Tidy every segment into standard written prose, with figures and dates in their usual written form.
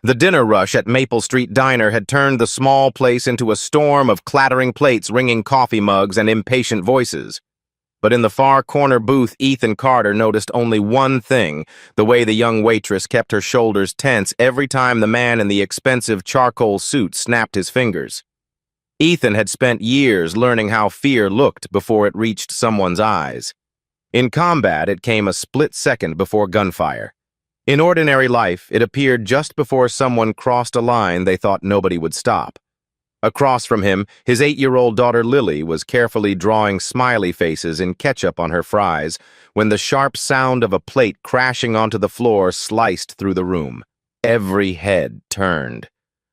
The dinner rush at Maple Street Diner had turned the small place into a storm of clattering plates, ringing coffee mugs, and impatient voices. But in the far corner booth, Ethan Carter noticed only one thing: the way the young waitress kept her shoulders tense every time the man in the expensive charcoal suit snapped his fingers. Ethan had spent years learning how fear looked before it reached someone's eyes. In combat, it came a split second before gunfire. In ordinary life, it appeared just before someone crossed a line they thought nobody would stop. Across from him, his 8-year-old daughter Lily was carefully drawing smiley faces in ketchup on her fries when the sharp sound of a plate crashing onto the floor sliced through the room. Every head turned.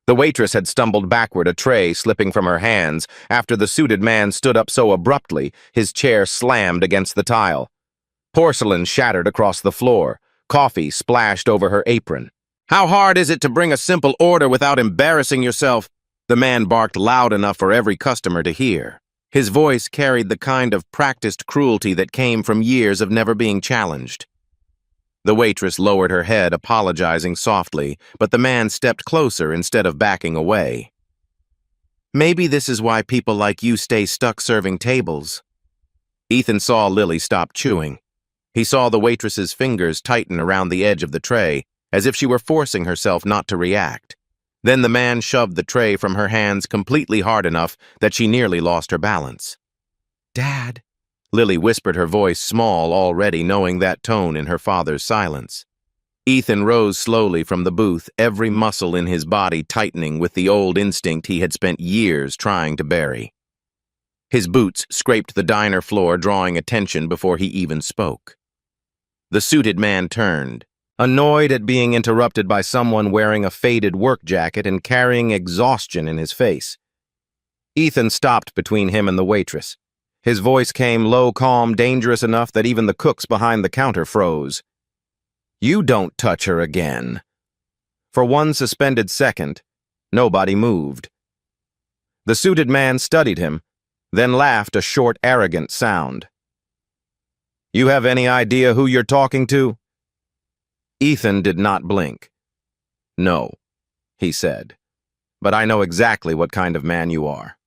The waitress had stumbled backward, a tray slipping from her hands after the suited man stood up so abruptly his chair slammed against the tile. Porcelain shattered across the floor. Coffee splashed over her apron. "How hard is it to bring a simple order without embarrassing yourself?" The man barked loud enough for every customer to hear. His voice carried the kind of practiced cruelty that came from years of never being challenged. The waitress lowered her head, apologizing softly, but the man stepped closer instead of backing away. "Maybe this is why people like you stay stuck serving tables." Ethan saw Lily stop chewing. He saw the waitress's fingers tighten around the edge of the tray, as if she were forcing herself not to react. Then the man shoved the tray from her hands completely hard enough that she nearly lost her balance. "Dad," Lily whispered, her voice small already, knowing that tone in her father's silence. Ethan rose slowly from the booth, every muscle in his body tightening with the old instinct he had spent years trying to bury. His boots scraped the diner floor, drawing attention before he even spoke. The suited man turned, annoyed at being interrupted by someone wearing a faded work jacket and carrying exhaustion in his face. Ethan stopped between him and the waitress. His voice came low, calm, dangerous enough that even the cooks behind the counter froze. "You don't touch her again." For one suspended second, nobody moved. The suited man studied him, then laughed a short, arrogant sound. "You have any idea who you're talking to?" Ethan did not blink. "No," he said, "but I know exactly what kind of man you are."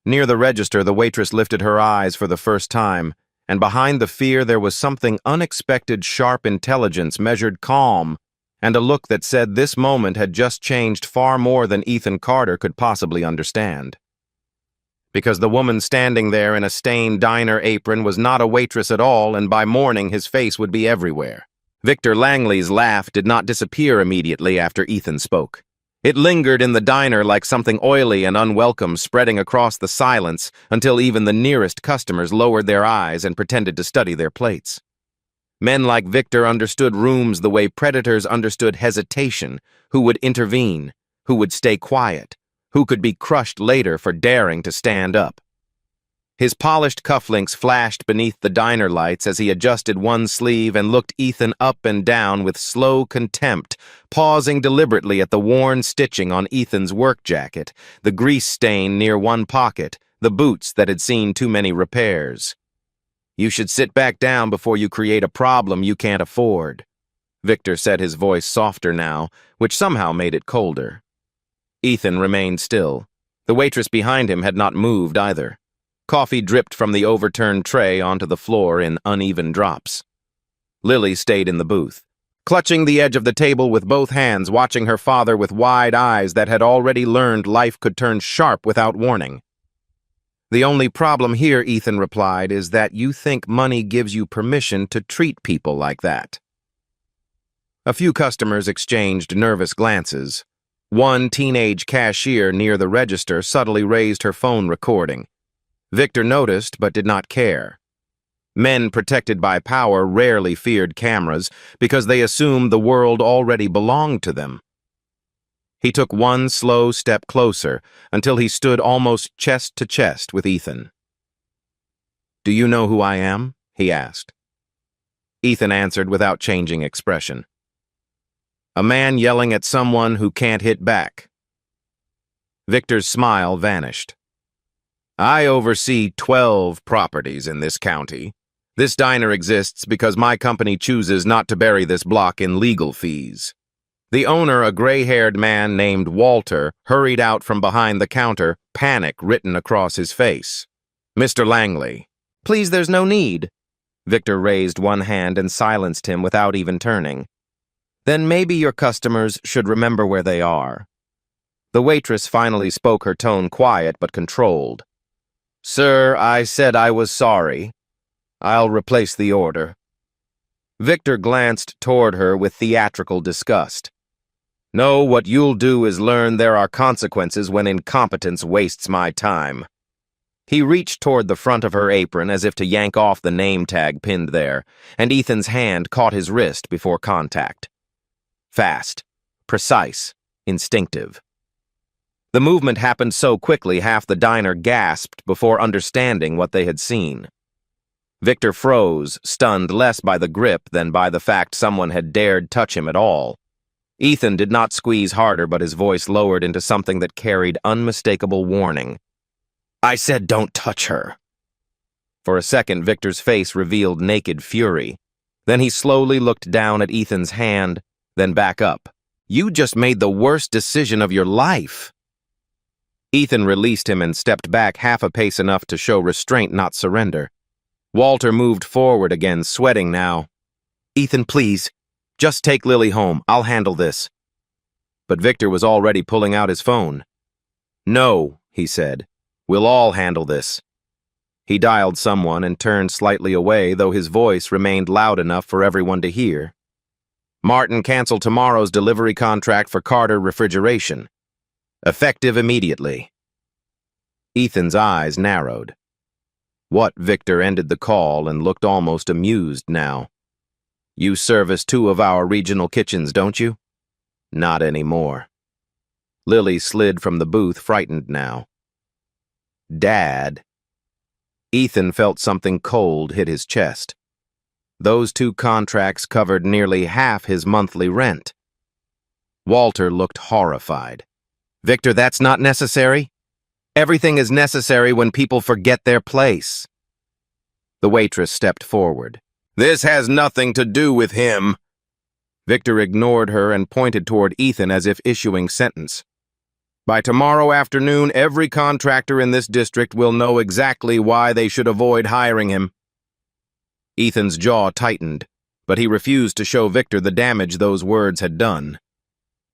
Near the register, the waitress lifted her eyes for the first time, and behind the fear there was something unexpected, sharp intelligence, measured calm, and a look that said this moment had just changed far more than Ethan Carter could possibly understand. Because the woman standing there in a stained diner apron was not a waitress at all, and by morning his face would be everywhere. Victor Langley's laugh did not disappear immediately after Ethan spoke. It lingered in the diner like something oily and unwelcome, spreading across the silence until even the nearest customers lowered their eyes and pretended to study their plates. Men like Victor understood rooms the way predators understood hesitation, who would intervene, who would stay quiet, who could be crushed later for daring to stand up. His polished cufflinks flashed beneath the diner lights as he adjusted one sleeve and looked Ethan up and down with slow contempt, pausing deliberately at the worn stitching on Ethan's work jacket, the grease stain near one pocket, the boots that had seen too many repairs. "You should sit back down before you create a problem you can't afford," Victor said, his voice softer now, which somehow made it colder. Ethan remained still. The waitress behind him had not moved either. Coffee dripped from the overturned tray onto the floor in uneven drops. Lily stayed in the booth, clutching the edge of the table with both hands, watching her father with wide eyes that had already learned life could turn sharp without warning. "The only problem here," Ethan replied, "is that you think money gives you permission to treat people like that." A few customers exchanged nervous glances. One teenage cashier near the register subtly raised her phone recording. Victor noticed but did not care. Men protected by power rarely feared cameras because they assumed the world already belonged to them. He took one slow step closer until he stood almost chest to chest with Ethan. "Do you know who I am?" he asked. Ethan answered without changing expression. "A man yelling at someone who can't hit back." Victor's smile vanished. "I oversee 12 properties in this county. This diner exists because my company chooses not to bury this block in legal fees. The owner, a gray-haired man named Walter, hurried out from behind the counter, panic written across his face. "Mr. Langley." "Please, there's no need." Victor raised one hand and silenced him without even turning. "Then maybe your customers should remember where they are." The waitress finally spoke, her tone quiet but controlled. "Sir, I said I was sorry. I'll replace the order." Victor glanced toward her with theatrical disgust. "No, what you'll do is learn there are consequences when incompetence wastes my time." He reached toward the front of her apron as if to yank off the name tag pinned there, and Ethan's hand caught his wrist before contact. Fast, precise, instinctive. The movement happened so quickly half the diner gasped before understanding what they had seen. Victor froze, stunned less by the grip than by the fact someone had dared touch him at all. Ethan did not squeeze harder, but his voice lowered into something that carried unmistakable warning. "I said don't touch her." For a second, Victor's face revealed naked fury. Then he slowly looked down at Ethan's hand, then back up. "You just made the worst decision of your life." Ethan released him and stepped back half a pace, enough to show restraint, not surrender. Walter moved forward again, sweating now. "Ethan, please. Just take Lily home. I'll handle this." But Victor was already pulling out his phone. "No," he said. "We'll all handle this." He dialed someone and turned slightly away, though his voice remained loud enough for everyone to hear. "Martin, cancel tomorrow's delivery contract for Carter Refrigeration. Effective immediately." Ethan's eyes narrowed. What? Victor ended the call and looked almost amused now. "You service 2 of our regional kitchens, don't you?" "Not anymore." Lily slid from the booth, frightened now. "Dad." Ethan felt something cold hit his chest. Those 2 contracts covered nearly half his monthly rent. Walter looked horrified. "Victor, that's not necessary. Everything is necessary when people forget their place." The waitress stepped forward. "This has nothing to do with him." Victor ignored her and pointed toward Ethan as if issuing sentence. "By tomorrow afternoon, every contractor in this district will know exactly why they should avoid hiring him." Ethan's jaw tightened, but he refused to show Victor the damage those words had done.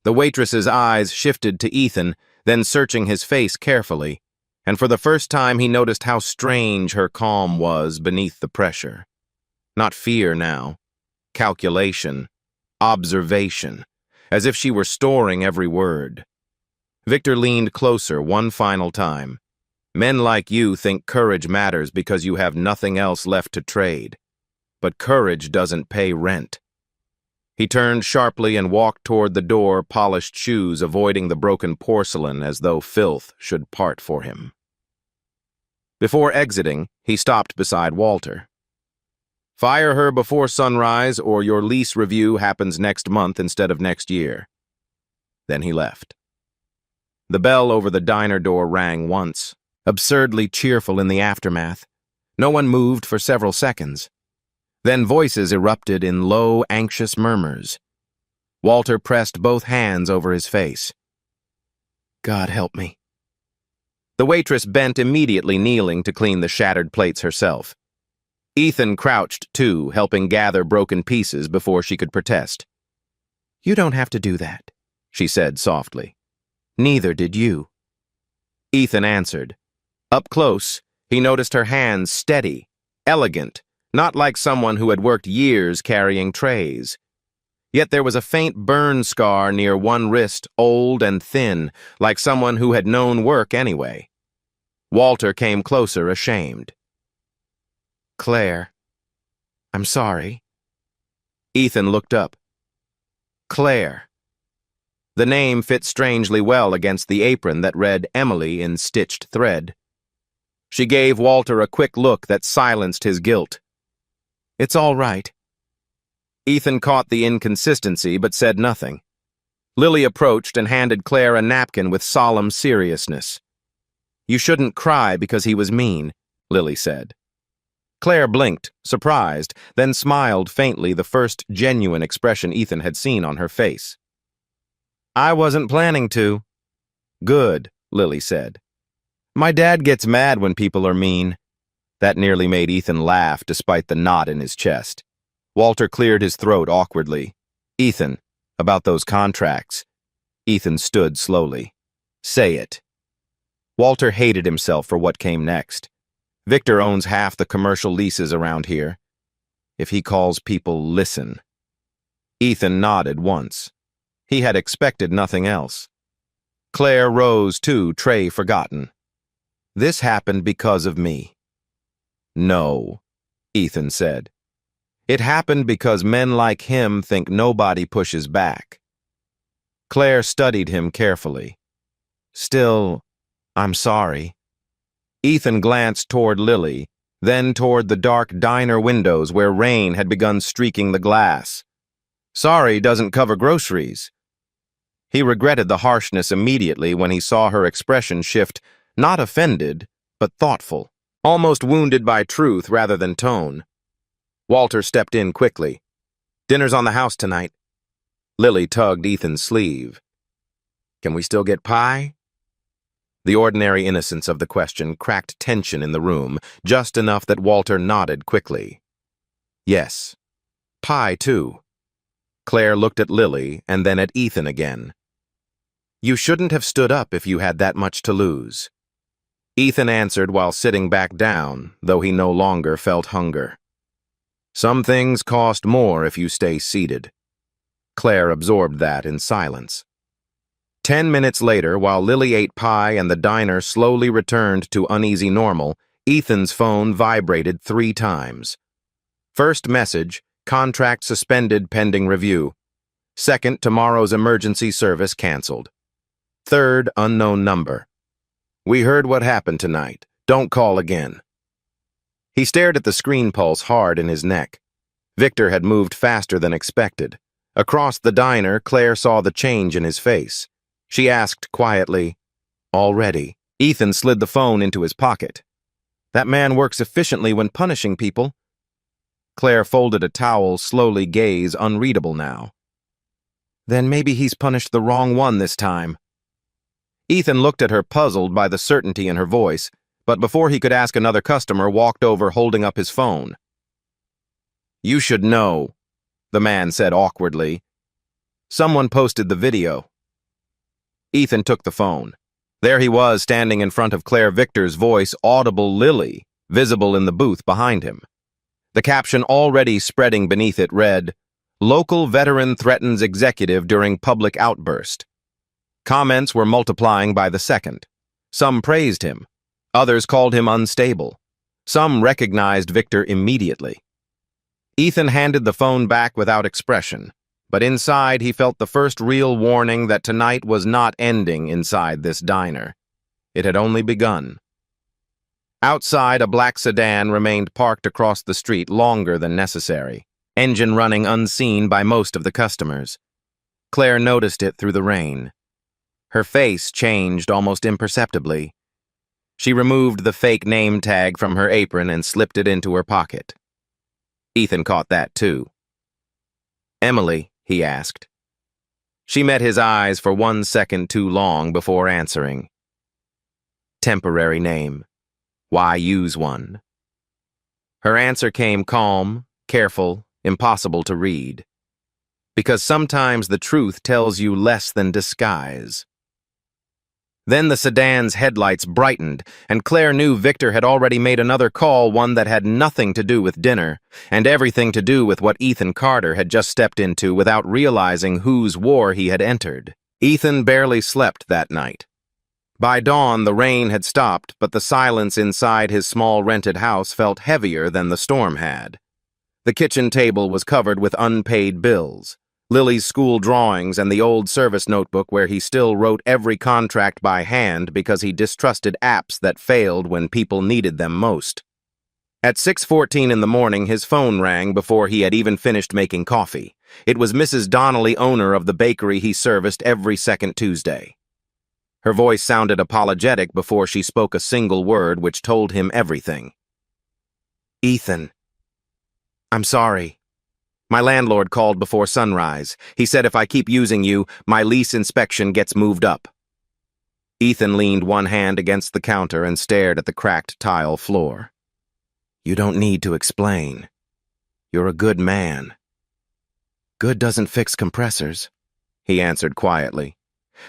The waitress's eyes shifted to Ethan, then searching his face carefully, and for the first time he noticed how strange her calm was beneath the pressure. Not fear now. Calculation. Observation. As if she were storing every word. Victor leaned closer one final time. "Men like you think courage matters because you have nothing else left to trade. But courage doesn't pay rent." He turned sharply and walked toward the door, polished shoes avoiding the broken porcelain as though filth should part for him. Before exiting, he stopped beside Walter. "Fire her before sunrise or your lease review happens next month instead of next year." Then he left. The bell over the diner door rang once, absurdly cheerful in the aftermath. No one moved for several seconds. Then voices erupted in low, anxious murmurs. Walter pressed both hands over his face. "God help me." The waitress bent, immediately kneeling to clean the shattered plates herself. Ethan crouched too, helping gather broken pieces before she could protest. "You don't have to do that," she said softly. "Neither did you." Ethan answered. Up close, he noticed her hands steady, elegant, not like someone who had worked years carrying trays. Yet there was a faint burn scar near one wrist, old and thin, like someone who had known work anyway. Walter came closer, ashamed. "Claire, I'm sorry." Ethan looked up. Claire. The name fit strangely well against the apron that read Emily in stitched thread. She gave Walter a quick look that silenced his guilt. "It's all right." Ethan caught the inconsistency but said nothing. Lily approached and handed Claire a napkin with solemn seriousness. "You shouldn't cry because he was mean," Lily said. Claire blinked, surprised, then smiled faintly, the first genuine expression Ethan had seen on her face. I wasn't planning to. Good, Lily said. My dad gets mad when people are mean. That nearly made Ethan laugh despite the knot in his chest. Walter cleared his throat awkwardly. Ethan, about those contracts. Ethan stood slowly. Say it. Walter hated himself for what came next. Victor owns half the commercial leases around here. If he calls people, listen. Ethan nodded once. He had expected nothing else. Claire rose too, tray forgotten. This happened because of me. No, Ethan said. It happened because men like him think nobody pushes back. Claire studied him carefully. Still, I'm sorry. Ethan glanced toward Lily, then toward the dark diner windows where rain had begun streaking the glass. Sorry doesn't cover groceries. He regretted the harshness immediately when he saw her expression shift, not offended, but thoughtful, almost wounded by truth rather than tone. Walter stepped in quickly. Dinner's on the house tonight. Lily tugged Ethan's sleeve. Can we still get pie? The ordinary innocence of the question cracked tension in the room, just enough that Walter nodded quickly. Yes. Pie, too. Claire looked at Lily and then at Ethan again. You shouldn't have stood up if you had that much to lose. Ethan answered while sitting back down, though he no longer felt hunger. Some things cost more if you stay seated. Claire absorbed that in silence. 10 minutes later, while Lily ate pie and the diner slowly returned to uneasy normal, Ethan's phone vibrated 3 times. First message, contract suspended pending review. Second, tomorrow's emergency service canceled. Third, unknown number. We heard what happened tonight. Don't call again. He stared at the screen pulse hard in his neck. Victor had moved faster than expected. Across the diner, Claire saw the change in his face. She asked quietly, Already? Ethan slid the phone into his pocket. That man works efficiently when punishing people. Claire folded a towel, slowly, gaze unreadable now. Then maybe he's punished the wrong one this time. Ethan looked at her, puzzled by the certainty in her voice, but before he could ask, another customer walked over holding up his phone. You should know, the man said awkwardly. Someone posted the video. Ethan took the phone. There he was, standing in front of Claire Victor's voice, audible Lily, visible in the booth behind him. The caption already spreading beneath it read, Local veteran threatens executive during public outburst. Comments were multiplying by the second. Some praised him. Others called him unstable. Some recognized Victor immediately. Ethan handed the phone back without expression, but inside he felt the first real warning that tonight was not ending inside this diner. It had only begun. Outside, a black sedan remained parked across the street longer than necessary, engine running unseen by most of the customers. Claire noticed it through the rain. Her face changed almost imperceptibly. She removed the fake name tag from her apron and slipped it into her pocket. Ethan caught that too. Emily, he asked. She met his eyes for 1 second too long before answering. Temporary name. Why use one? Her answer came calm, careful, impossible to read. Because sometimes the truth tells you less than disguise. Then the sedan's headlights brightened, and Claire knew Victor had already made another call, one that had nothing to do with dinner, and everything to do with what Ethan Carter had just stepped into without realizing whose war he had entered. Ethan barely slept that night. By dawn, the rain had stopped, but the silence inside his small rented house felt heavier than the storm had. The kitchen table was covered with unpaid bills. Lily's school drawings and the old service notebook where he still wrote every contract by hand because he distrusted apps that failed when people needed them most. At 6:14 in the morning, his phone rang before he had even finished making coffee. It was Mrs. Donnelly, owner of the bakery he serviced every second Tuesday. Her voice sounded apologetic before she spoke a single word which told him everything. Ethan. I'm sorry. My landlord called before sunrise. He said if I keep using you, my lease inspection gets moved up. Ethan leaned one hand against the counter and stared at the cracked tile floor. You don't need to explain. You're a good man. Good doesn't fix compressors, he answered quietly,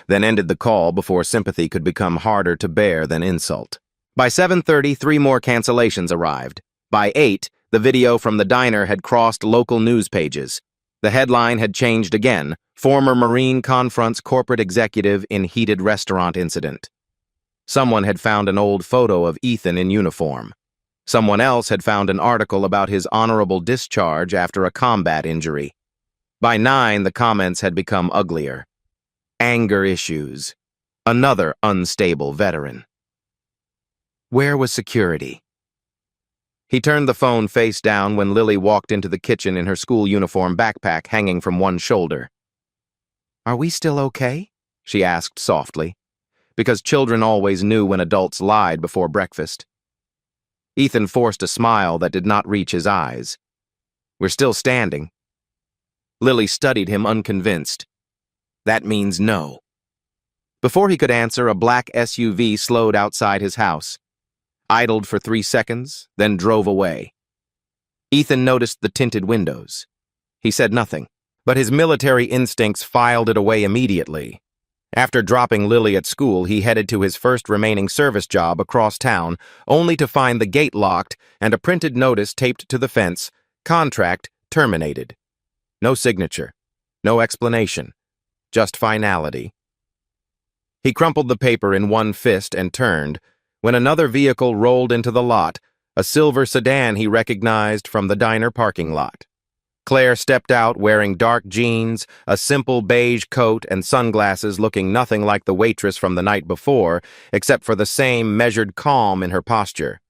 then ended the call before sympathy could become harder to bear than insult. By 7:30, 3 more cancellations arrived. By 8, the video from the diner had crossed local news pages. The headline had changed again: Former Marine confronts corporate executive in heated restaurant incident. Someone had found an old photo of Ethan in uniform. Someone else had found an article about his honorable discharge after a combat injury. By 9, the comments had become uglier. Anger issues. Another unstable veteran. Where was security? He turned the phone face down when Lily walked into the kitchen in her school uniform backpack hanging from one shoulder. Are we still okay? She asked softly, because children always knew when adults lied before breakfast. Ethan forced a smile that did not reach his eyes. We're still standing. Lily studied him unconvinced. That means no. Before he could answer, a black SUV slowed outside his house, idled for 3 seconds, then drove away. Ethan noticed the tinted windows. He said nothing, but his military instincts filed it away immediately. After dropping Lily at school, he headed to his first remaining service job across town, only to find the gate locked and a printed notice taped to the fence: contract terminated. No signature, no explanation, just finality. He crumpled the paper in one fist and turned, when another vehicle rolled into the lot, a silver sedan he recognized from the diner parking lot. Claire stepped out wearing dark jeans, a simple beige coat, and sunglasses, looking nothing like the waitress from the night before, except for the same measured calm in her posture.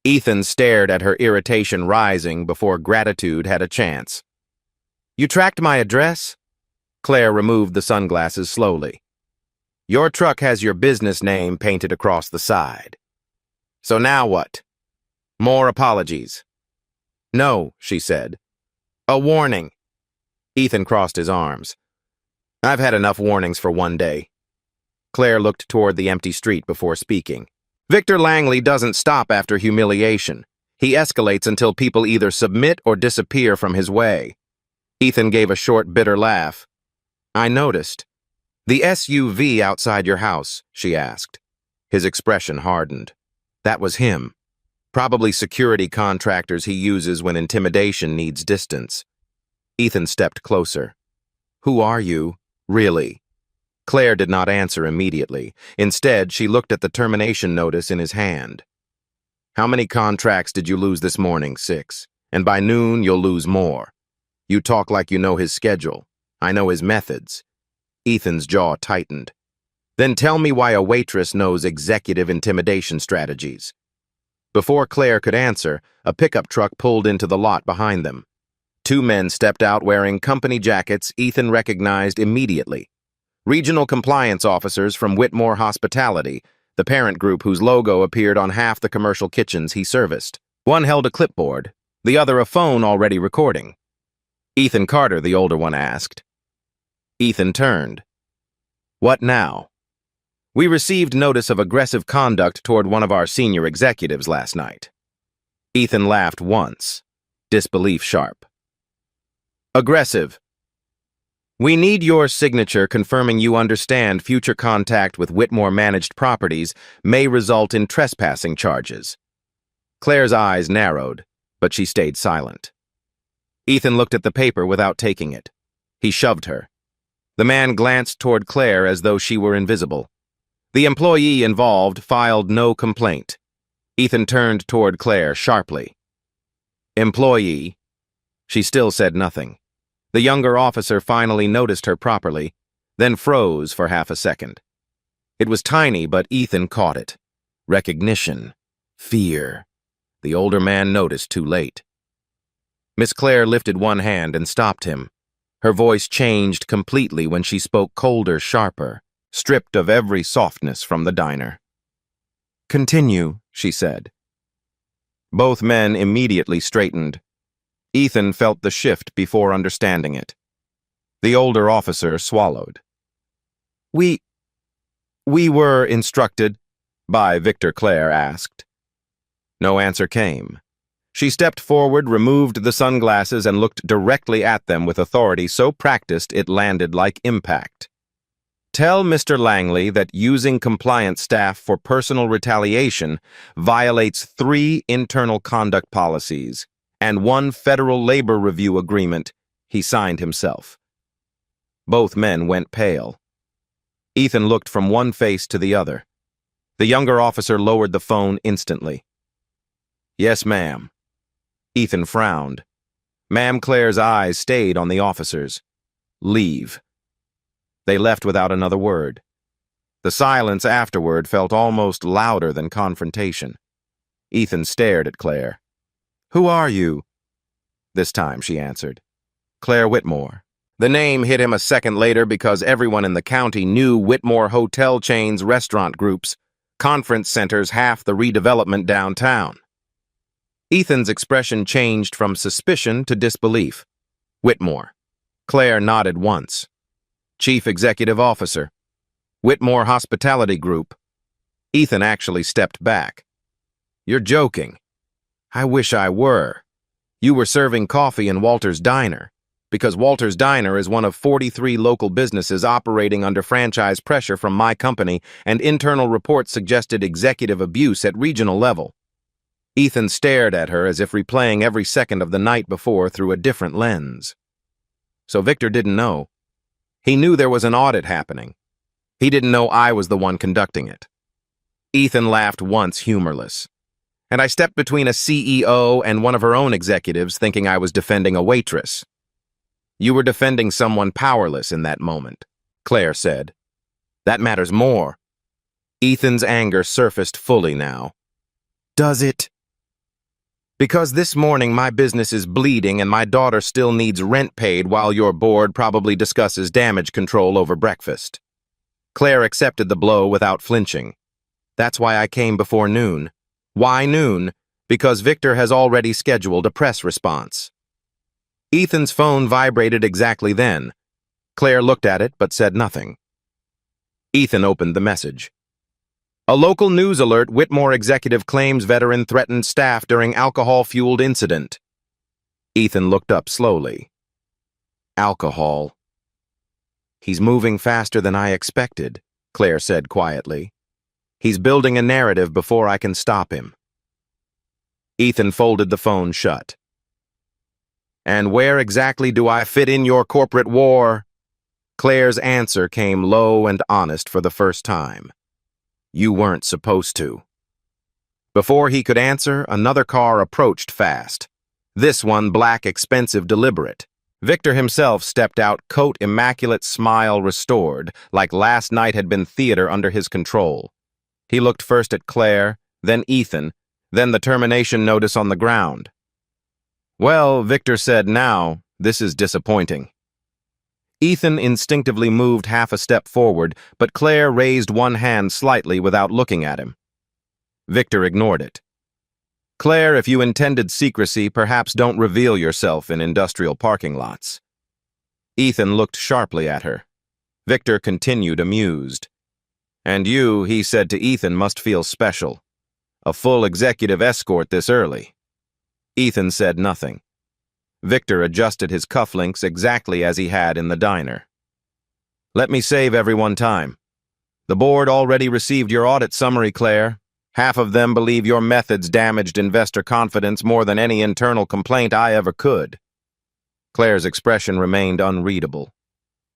Ethan stared at her irritation rising before gratitude had a chance. You tracked my address? Claire removed the sunglasses slowly. Your truck has your business name painted across the side. So now what? More apologies. No, she said. A warning. Ethan crossed his arms. I've had enough warnings for one day. Claire looked toward the empty street before speaking. Victor Langley doesn't stop after humiliation. He escalates until people either submit or disappear from his way. Ethan gave a short, bitter laugh. I noticed. The SUV outside your house, she asked. His expression hardened. That was him. Probably security contractors he uses when intimidation needs distance. Ethan stepped closer. Who are you, really? Claire did not answer immediately. Instead, she looked at the termination notice in his hand. How many contracts did you lose this morning? 6. And by noon, you'll lose more. You talk like you know his schedule. I know his methods. Ethan's jaw tightened. Then tell me why a waitress knows executive intimidation strategies. Before Claire could answer, a pickup truck pulled into the lot behind them. 2 men stepped out wearing company jackets Ethan recognized immediately. Regional compliance officers from Whitmore Hospitality, the parent group whose logo appeared on half the commercial kitchens he serviced. One held a clipboard, the other a phone already recording. Ethan Carter, the older one asked. Ethan turned. What now? We received notice of aggressive conduct toward one of our senior executives last night. Ethan laughed once, disbelief sharp. Aggressive. We need your signature confirming you understand future contact with Whitmore managed properties may result in trespassing charges. Claire's eyes narrowed, but she stayed silent. Ethan looked at the paper without taking it. He shoved her. The man glanced toward Claire as though she were invisible. The employee involved filed no complaint. Ethan turned toward Claire sharply. Employee. She still said nothing. The younger officer finally noticed her properly, then froze for half a second. It was tiny, but Ethan caught it. Recognition. Fear. The older man noticed too late. Miss Claire lifted one hand and stopped him. Her voice changed completely when she spoke colder, sharper, stripped of every softness from the diner. Continue, she said. Both men immediately straightened. Ethan felt the shift before understanding it. The older officer swallowed. We were instructed by Victor, Claire asked. No answer came. She stepped forward, removed the sunglasses, and looked directly at them with authority so practiced it landed like impact. Tell Mr. Langley that using compliance staff for personal retaliation violates 3 internal conduct policies and 1 federal labor review agreement he signed himself. Both men went pale. Ethan looked from one face to the other. The younger officer lowered the phone instantly. Yes, ma'am. Ethan frowned. Ma'am Claire's eyes stayed on the officers. Leave. They left without another word. The silence afterward felt almost louder than confrontation. Ethan stared at Claire. Who are you? This time she answered. Claire Whitmore. The name hit him a second later because everyone in the county knew Whitmore hotel chains, restaurant groups, conference centers, half the redevelopment downtown. Ethan's expression changed from suspicion to disbelief. Whitmore. Claire nodded once. Chief Executive Officer. Whitmore Hospitality Group. Ethan actually stepped back. You're joking. I wish I were. You were serving coffee in Walter's Diner, because Walter's Diner is one of 43 local businesses operating under franchise pressure from my company, and internal reports suggested executive abuse at regional level. Ethan stared at her as if replaying every second of the night before through a different lens. So Victor didn't know. He knew there was an audit happening. He didn't know I was the one conducting it. Ethan laughed once, humorless. And I stepped between a CEO and one of her own executives, thinking I was defending a waitress. You were defending someone powerless in that moment, Claire said. That matters more. Ethan's anger surfaced fully now. Does it? Because this morning my business is bleeding and my daughter still needs rent paid while your board probably discusses damage control over breakfast. Claire accepted the blow without flinching. That's why I came before noon. Why noon? Because Victor has already scheduled a press response. Ethan's phone vibrated exactly then. Claire looked at it but said nothing. Ethan opened the message. A local news alert: Whitmore executive claims veteran threatened staff during alcohol-fueled incident. Ethan looked up slowly. Alcohol. He's moving faster than I expected, Claire said quietly. He's building a narrative before I can stop him. Ethan folded the phone shut. And where exactly do I fit in your corporate war? Claire's answer came low and honest for the first time. You weren't supposed to. Before he could answer, another car approached fast. This one black, expensive, deliberate. Victor himself stepped out, coat immaculate, smile restored, like last night had been theater under his control. He looked first at Claire, then Ethan, then the termination notice on the ground. Well, Victor said, now, this is disappointing. Ethan instinctively moved half a step forward, but Claire raised one hand slightly without looking at him. Victor ignored it. Claire, if you intended secrecy, perhaps don't reveal yourself in industrial parking lots. Ethan looked sharply at her. Victor continued, amused. And you, he said to Ethan, must feel special. A full executive escort this early. Ethan said nothing. Victor adjusted his cufflinks exactly as he had in the diner. Let me save everyone time. The board already received your audit summary, Claire. Half of them believe your methods damaged investor confidence more than any internal complaint I ever could. Claire's expression remained unreadable,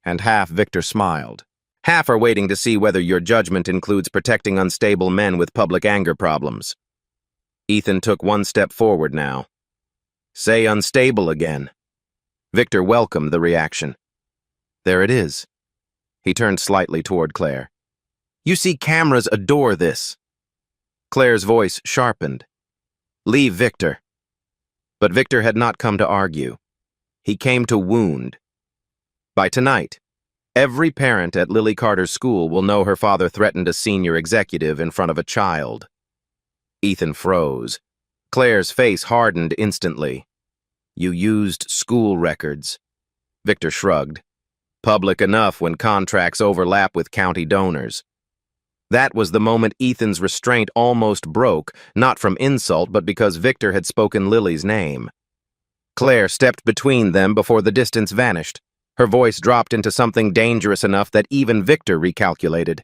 and half Victor smiled. Half are waiting to see whether your judgment includes protecting unstable men with public anger problems. Ethan took one step forward now. Say unstable again. Victor welcomed the reaction. There it is. He turned slightly toward Claire. You see, cameras adore this. Claire's voice sharpened. Leave Victor. But Victor had not come to argue. He came to wound. By tonight, every parent at Lily Carter's school will know her father threatened a senior executive in front of a child. Ethan froze. Claire's face hardened instantly. You used school records. Victor shrugged. Public enough when contracts overlap with county donors. That was the moment Ethan's restraint almost broke, not from insult, but because Victor had spoken Lily's name. Claire stepped between them before the distance vanished. Her voice dropped into something dangerous enough that even Victor recalculated.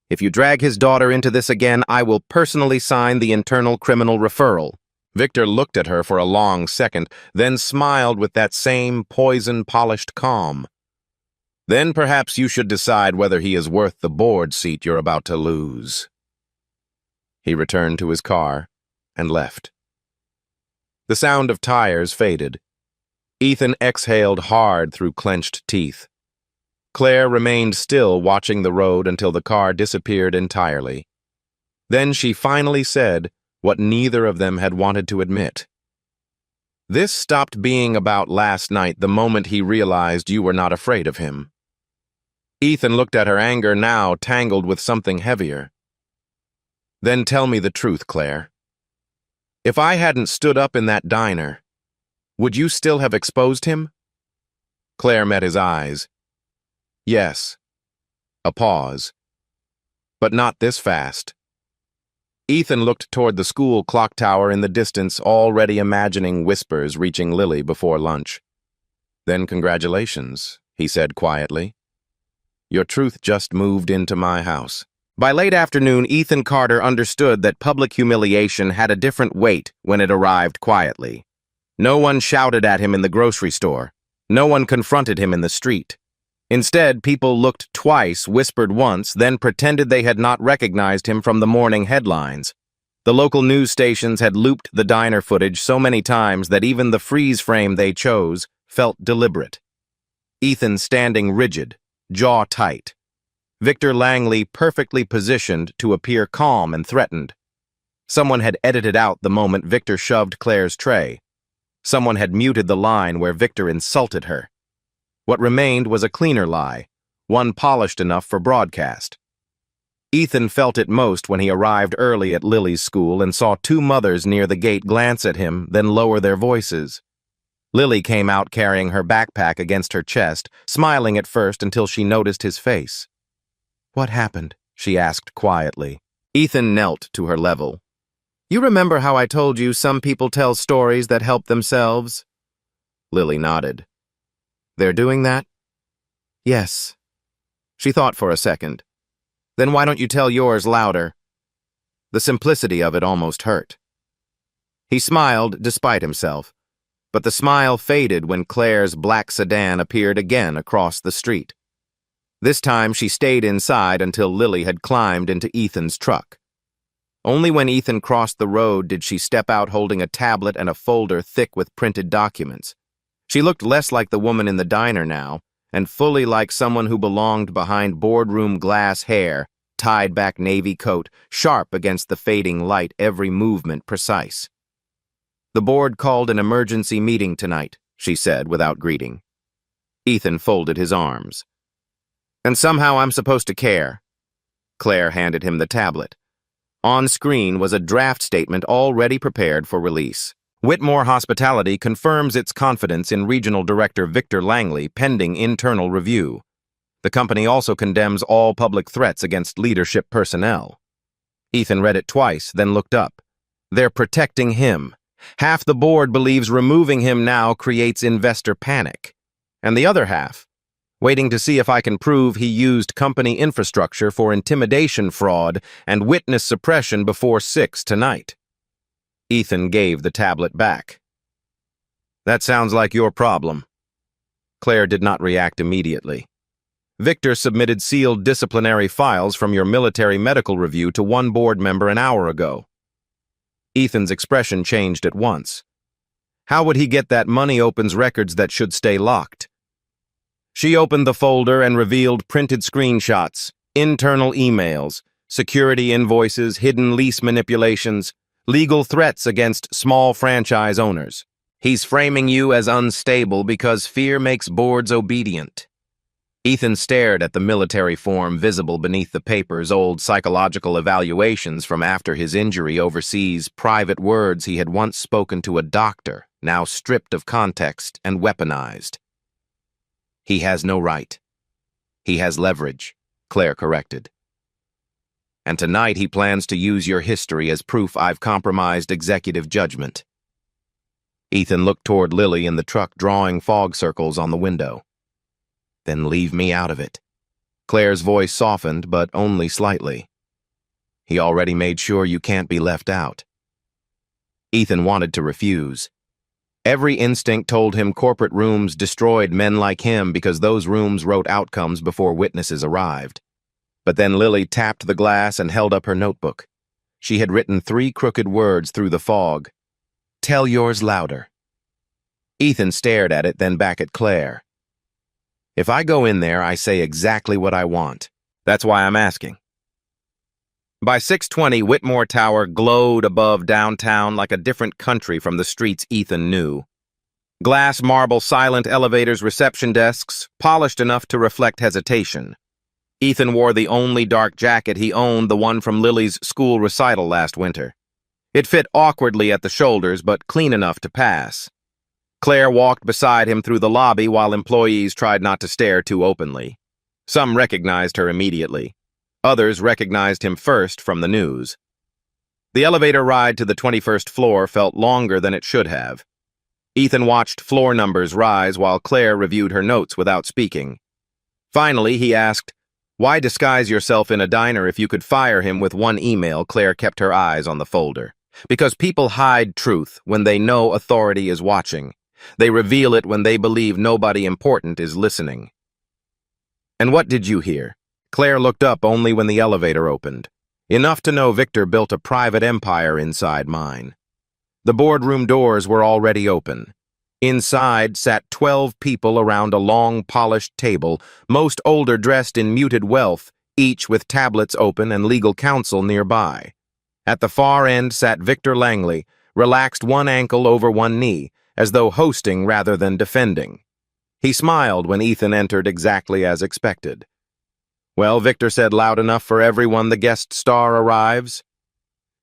If you drag his daughter into this again, I will personally sign the internal criminal referral. Victor looked at her for a long second, then smiled with that same poison-polished calm. Then perhaps you should decide whether he is worth the board seat you're about to lose. He returned to his car and left. The sound of tires faded. Ethan exhaled hard through clenched teeth. Claire remained still, watching the road until the car disappeared entirely. Then she finally said what neither of them had wanted to admit. This stopped being about last night the moment he realized you were not afraid of him. Ethan looked at her, anger now tangled with something heavier. Then tell me the truth, Claire. If I hadn't stood up in that diner, would you still have exposed him? Claire met his eyes. Yes. A pause. But not this fast. Ethan looked toward the school clock tower in the distance, already imagining whispers reaching Lily before lunch. Then congratulations, he said quietly. Your truth just moved into my house. By late afternoon, Ethan Carter understood that public humiliation had a different weight when it arrived quietly. No one shouted at him in the grocery store. No one confronted him in the street. Instead, people looked twice, whispered once, then pretended they had not recognized him from the morning headlines. The local news stations had looped the diner footage so many times that even the freeze frame they chose felt deliberate. Ethan standing rigid, jaw tight. Victor Langley perfectly positioned to appear calm and threatened. Someone had edited out the moment Victor shoved Claire's tray. Someone had muted the line where Victor insulted her. What remained was a cleaner lie, one polished enough for broadcast. Ethan felt it most when he arrived early at Lily's school and saw two mothers near the gate glance at him, then lower their voices. Lily came out carrying her backpack against her chest, smiling at first until she noticed his face. What happened? She asked quietly. Ethan knelt to her level. You remember how I told you some people tell stories that help themselves? Lily nodded. They're doing that? Yes. She thought for a second. Then why don't you tell yours louder? The simplicity of it almost hurt. He smiled despite himself, but the smile faded when Claire's black sedan appeared again across the street. This time she stayed inside until Lily had climbed into Ethan's truck. Only when Ethan crossed the road did she step out holding a tablet and a folder thick with printed documents. She looked less like the woman in the diner now, and fully like someone who belonged behind boardroom glass hair, tied back navy coat, sharp against the fading light, every movement precise. The board called an emergency meeting tonight, she said without greeting. Ethan folded his arms. And somehow I'm supposed to care. Claire handed him the tablet. On screen was a draft statement already prepared for release. Whitmore Hospitality confirms its confidence in Regional Director Victor Langley pending internal review. The company also condemns all public threats against leadership personnel. Ethan read it twice, then looked up. They're protecting him. Half the board believes removing him now creates investor panic. And the other half, waiting to see if I can prove he used company infrastructure for intimidation fraud and witness suppression before 6 tonight. Ethan gave the tablet back. That sounds like your problem. Claire did not react immediately. Victor submitted sealed disciplinary files from your military medical review to one board member an hour ago. Ethan's expression changed at once. How would he get that money opens records that should stay locked? She opened the folder and revealed printed screenshots, internal emails, security invoices, hidden lease manipulations, legal threats against small franchise owners. He's framing you as unstable because fear makes boards obedient. Ethan stared at the military form visible beneath the paper's old psychological evaluations from after his injury overseas, private words he had once spoken to a doctor, now stripped of context and weaponized. He has no right. He has leverage, Claire corrected. And tonight he plans to use your history as proof I've compromised executive judgment. Ethan looked toward Lily in the truck, drawing fog circles on the window. Then leave me out of it. Claire's voice softened, but only slightly. He already made sure you can't be left out. Ethan wanted to refuse. Every instinct told him corporate rooms destroyed men like him because those rooms wrote outcomes before witnesses arrived. But then Lily tapped the glass and held up her notebook. She had written 3 crooked words through the fog. Tell yours louder. Ethan stared at it, then back at Claire. If I go in there, I say exactly what I want. That's why I'm asking. By 6:20, Whitmore Tower glowed above downtown like a different country from the streets Ethan knew. Glass marble silent elevators, reception desks, polished enough to reflect hesitation. Ethan wore the only dark jacket he owned, the one from Lily's school recital last winter. It fit awkwardly at the shoulders, but clean enough to pass. Claire walked beside him through the lobby while employees tried not to stare too openly. Some recognized her immediately. Others recognized him first from the news. The elevator ride to the 21st floor felt longer than it should have. Ethan watched floor numbers rise while Claire reviewed her notes without speaking. Finally, he asked, "Why disguise yourself in a diner if you could fire him with one email?" Claire kept her eyes on the folder. Because people hide truth when they know authority is watching. They reveal it when they believe nobody important is listening. And what did you hear? Claire looked up only when the elevator opened. Enough to know Victor built a private empire inside mine. The boardroom doors were already open. Inside sat 12 people around a long, polished table, most older dressed in muted wealth, each with tablets open and legal counsel nearby. At the far end sat Victor Langley, relaxed one ankle over one knee, as though hosting rather than defending. He smiled when Ethan entered exactly as expected. "Well," Victor said loud enough for everyone, "the guest star arrives."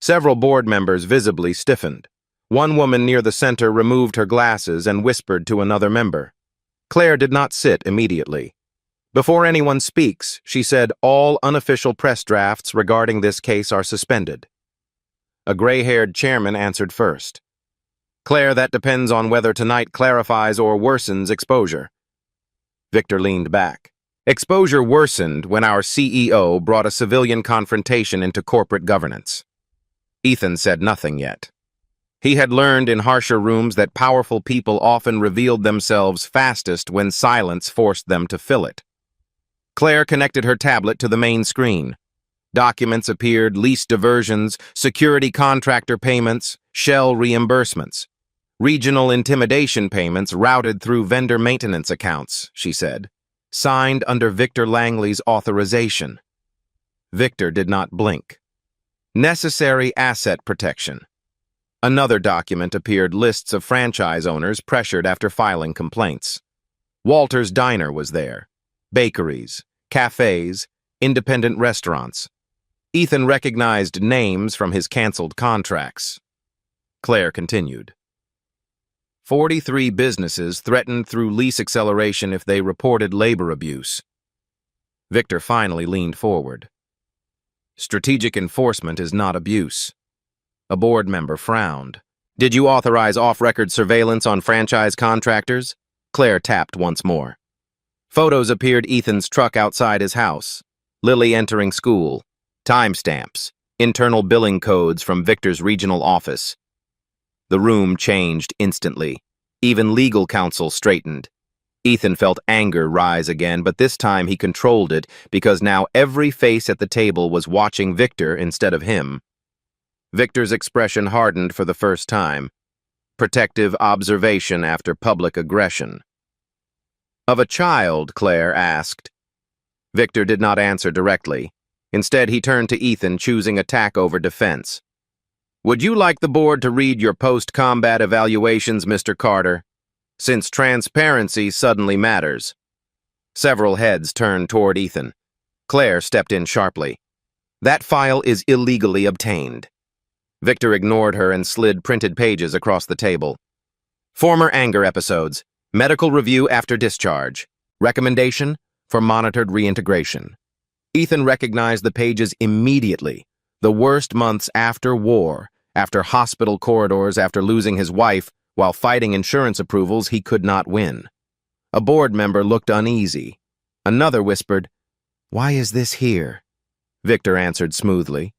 Several board members visibly stiffened. One woman near the center removed her glasses and whispered to another member. Claire did not sit immediately. Before anyone speaks, she said, "All unofficial press drafts regarding this case are suspended." A gray-haired chairman answered first. "Claire, that depends on whether tonight clarifies or worsens exposure." Victor leaned back. Exposure worsened when our CEO brought a civilian confrontation into corporate governance. Ethan said nothing yet. He had learned in harsher rooms that powerful people often revealed themselves fastest when silence forced them to fill it. Claire connected her tablet to the main screen. Documents appeared, lease diversions, security contractor payments, shell reimbursements. Regional intimidation payments routed through vendor maintenance accounts, she said. Signed under Victor Langley's authorization. Victor did not blink. Necessary asset protection. Another document appeared, lists of franchise owners pressured after filing complaints. Walter's Diner was there. Bakeries, cafes, independent restaurants. Ethan recognized names from his canceled contracts. Claire continued. 43 businesses threatened through lease acceleration if they reported labor abuse. Victor finally leaned forward. Strategic enforcement is not abuse. A board member frowned. Did you authorize off-record surveillance on franchise contractors? Claire tapped once more. Photos appeared Ethan's truck outside his house. Lily entering school. Timestamps. Internal billing codes from Victor's regional office. The room changed instantly. Even legal counsel straightened. Ethan felt anger rise again, but this time he controlled it because now every face at the table was watching Victor instead of him. Victor's expression hardened for the first time. Protective observation after public aggression. Of a child, Claire asked. Victor did not answer directly. Instead, he turned to Ethan, choosing attack over defense. Would you like the board to read your post-combat evaluations, Mr. Carter? Since transparency suddenly matters. Several heads turned toward Ethan. Claire stepped in sharply. That file is illegally obtained. Victor ignored her and slid printed pages across the table. Former anger episodes. Medical review after discharge. Recommendation for monitored reintegration. Ethan recognized the pages immediately. The worst months after war, after hospital corridors, after losing his wife, while fighting insurance approvals he could not win. A board member looked uneasy. Another whispered, "Why is this here?" Victor answered smoothly,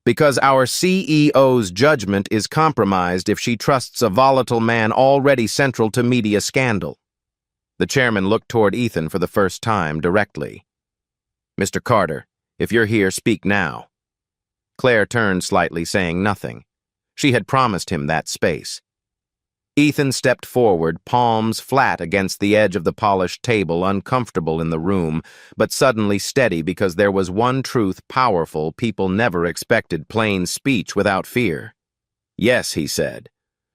"Because our CEO's judgment is compromised if she trusts a volatile man already central to media scandal." The chairman looked toward Ethan for the first time directly. "Mr. Carter, if you're here, speak now." Claire turned slightly, saying nothing. She had promised him that space. Ethan stepped forward, palms flat against the edge of the polished table, uncomfortable in the room, but suddenly steady because there was one truth powerful people never expected: plain speech without fear. "Yes," he said.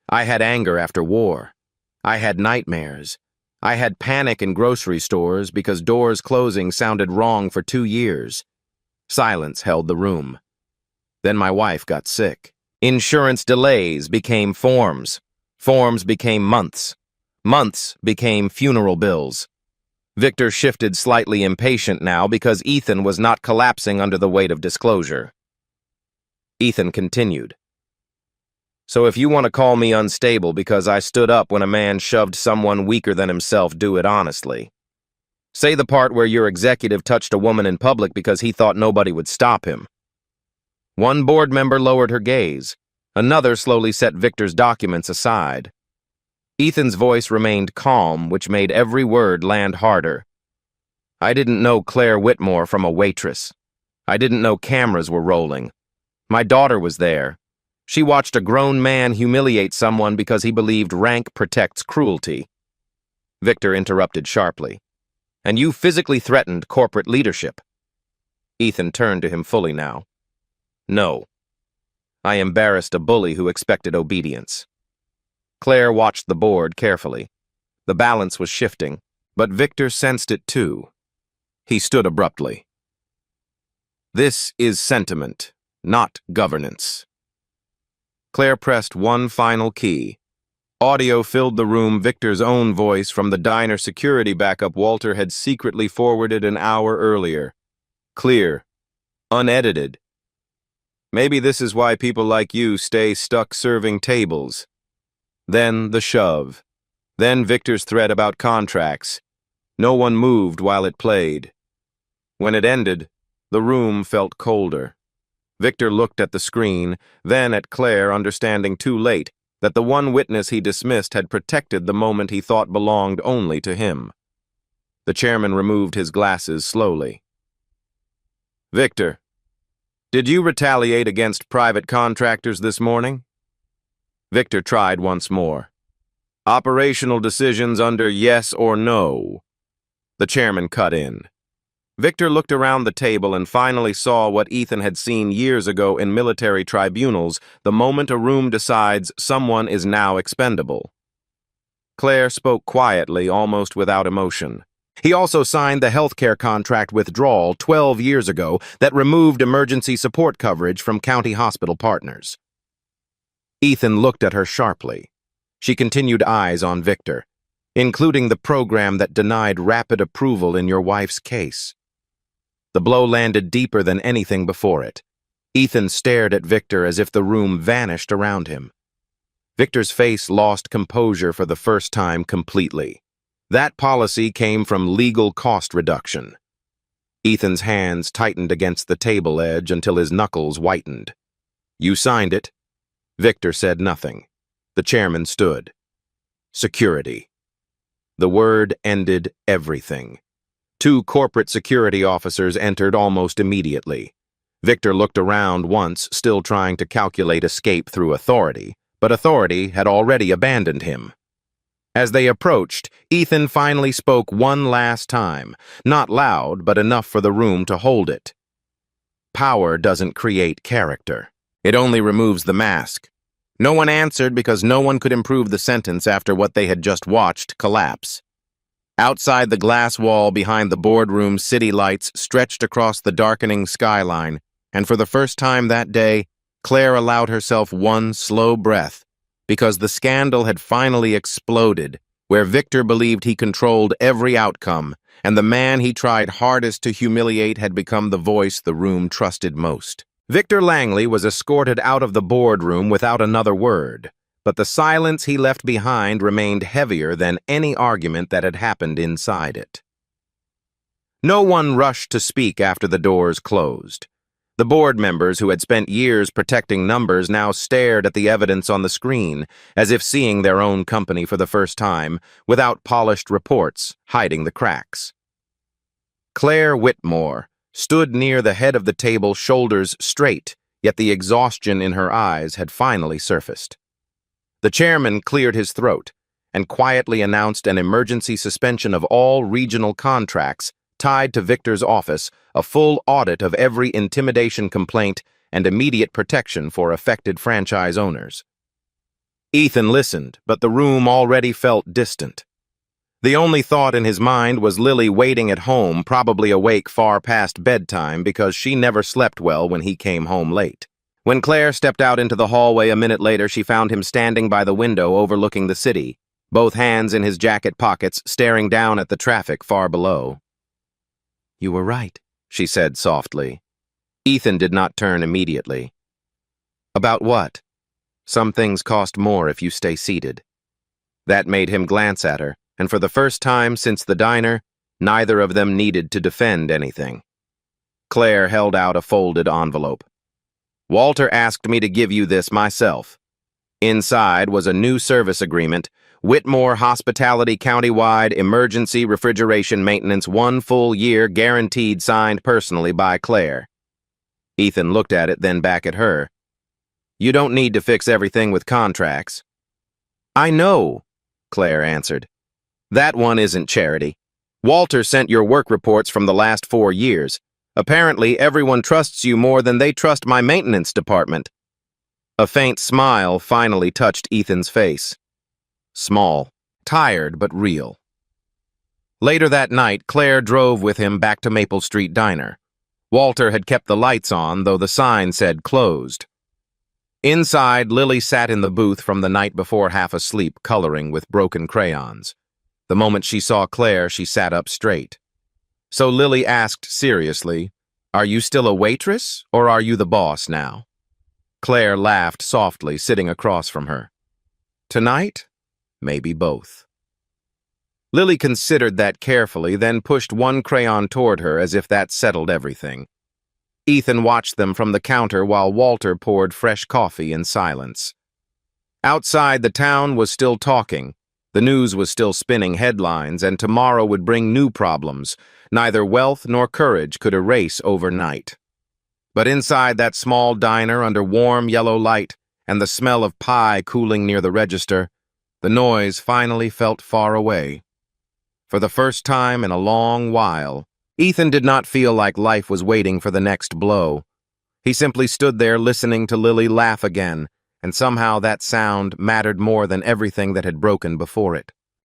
"I had anger after war. I had nightmares. I had panic in grocery stores because doors closing sounded wrong for 2 years. Silence held the room. Then my wife got sick. Insurance delays became forms. Forms became months. Months became funeral bills." Victor shifted, slightly impatient now because Ethan was not collapsing under the weight of disclosure. Ethan continued. "So if you want to call me unstable because I stood up when a man shoved someone weaker than himself, do it honestly. Say the part where your executive touched a woman in public because he thought nobody would stop him." One board member lowered her gaze. Another slowly set Victor's documents aside. Ethan's voice remained calm, which made every word land harder. "I didn't know Claire Whitmore from a Waitress. I didn't know cameras were rolling. My daughter was there. She watched a grown man humiliate someone because he believed rank protects cruelty." Victor interrupted sharply. "And you physically threatened corporate leadership." Ethan turned to him fully now. "No. I embarrassed a bully who expected obedience." Claire watched the board carefully. The balance was shifting, but Victor sensed it too. He stood abruptly. "This is sentiment, not governance." Claire pressed one final key. Audio filled the room, Victor's own voice from the diner security backup Walter had secretly forwarded an hour earlier. Clear. Unedited. "Maybe this is why people like you stay stuck serving tables." Then the shove. Then Victor's threat about contracts. No one moved while it played. When it ended, the room felt colder. Victor looked at the screen, then at Claire, understanding too late that the one witness he dismissed had protected the moment he thought belonged only to him. The chairman removed his glasses slowly. "Victor, did you retaliate against private contractors this morning?" Victor tried once more. "Operational decisions under yes or no." The chairman cut in. Victor looked around the table and finally saw what Ethan had seen years ago in military tribunals: the moment a room decides someone is now expendable. Claire spoke quietly, almost without emotion. "He also signed the healthcare contract withdrawal 12 years ago that removed emergency support coverage from county hospital partners." Ethan looked at her sharply. She continued, eyes on Victor. "Including the program that denied rapid approval in your wife's case." The blow landed deeper than anything before it. Ethan stared at Victor as if the room vanished around him. Victor's face lost composure for the first time completely. That policy came from legal cost reduction. Ethan's hands tightened against the table edge until his knuckles whitened. "You signed it." Victor said nothing. The chairman stood. Security. The word ended everything. 2 corporate security officers entered almost immediately. Victor looked around once, still trying to calculate escape through authority, but authority had already abandoned him. As they approached, Ethan finally spoke one last time, not loud, but enough for the room to hold it. "Power doesn't create character. It only removes the mask." No one answered because no one could improve the sentence after what they had just watched collapse. Outside the glass wall behind the boardroom, city lights stretched across the darkening skyline, and for the first time that day, Claire allowed herself one slow breath. because the scandal had finally exploded, where Victor believed he controlled every outcome, and the man he tried hardest to humiliate had become the voice the room trusted most. Victor Langley was escorted out of the boardroom without another word, but the silence he left behind remained heavier than any argument that had happened inside it. No one rushed to speak after the doors closed. The board members who had spent years protecting numbers now stared at the evidence on the screen, as if seeing their own company for the first time, without polished reports hiding the cracks. Claire Whitmore stood near the head of the table, shoulders straight, yet the exhaustion in her eyes had finally surfaced. The chairman cleared his throat and quietly announced an emergency suspension of all regional contracts tied to Victor's office, a full audit of every intimidation complaint, and immediate protection for affected franchise owners. Ethan listened, but the room already felt distant. The only thought in his mind was Lily waiting at home, probably awake far past bedtime because she never slept well when he came home late. When Claire stepped out into the hallway a minute later, she found him standing by the window overlooking the city, both hands in his jacket pockets, staring down at the traffic far below. "You were right," she said softly. Ethan did not turn immediately. "About what?" "Some things cost more if you stay seated." That made him glance at her, and for the first time since the diner, neither of them needed to defend anything. Claire held out a folded envelope. "Walter asked me to give you this myself." Inside was a new service agreement, Whitmore Hospitality Countywide Emergency Refrigeration Maintenance, 1 full year guaranteed, signed personally by Claire. Ethan looked at it, then back at her. "You don't need to fix everything with contracts." "I know," Claire answered. "That one isn't charity. Walter sent your work reports from the last 4 years. Apparently, everyone trusts you more than they trust my maintenance department." A faint smile finally touched Ethan's face. Small, tired, but real. Later that night, Claire drove with him back to Maple Street Diner. Walter had kept the lights on, though the sign said closed. Inside, Lily sat in the booth from the night before, half asleep, coloring with broken crayons. The moment she saw Claire, she sat up straight. So Lily asked seriously, "Are you still a waitress, or are you the boss now?" Claire laughed softly, sitting across from her. "Tonight? Maybe both." Lily considered that carefully, then pushed one crayon toward her as if that settled everything. Ethan watched them from the counter while Walter poured fresh coffee in silence. Outside, the town was still talking. The news was still spinning headlines, and tomorrow would bring new problems. Neither wealth nor courage could erase overnight. But inside that small diner, under warm yellow light and the smell of pie cooling near the register, the noise finally felt far away. For the first time in a long while, Ethan did not feel like life was waiting for the next blow. He simply stood there listening to Lily laugh again, and somehow that sound mattered more than everything that had broken before it.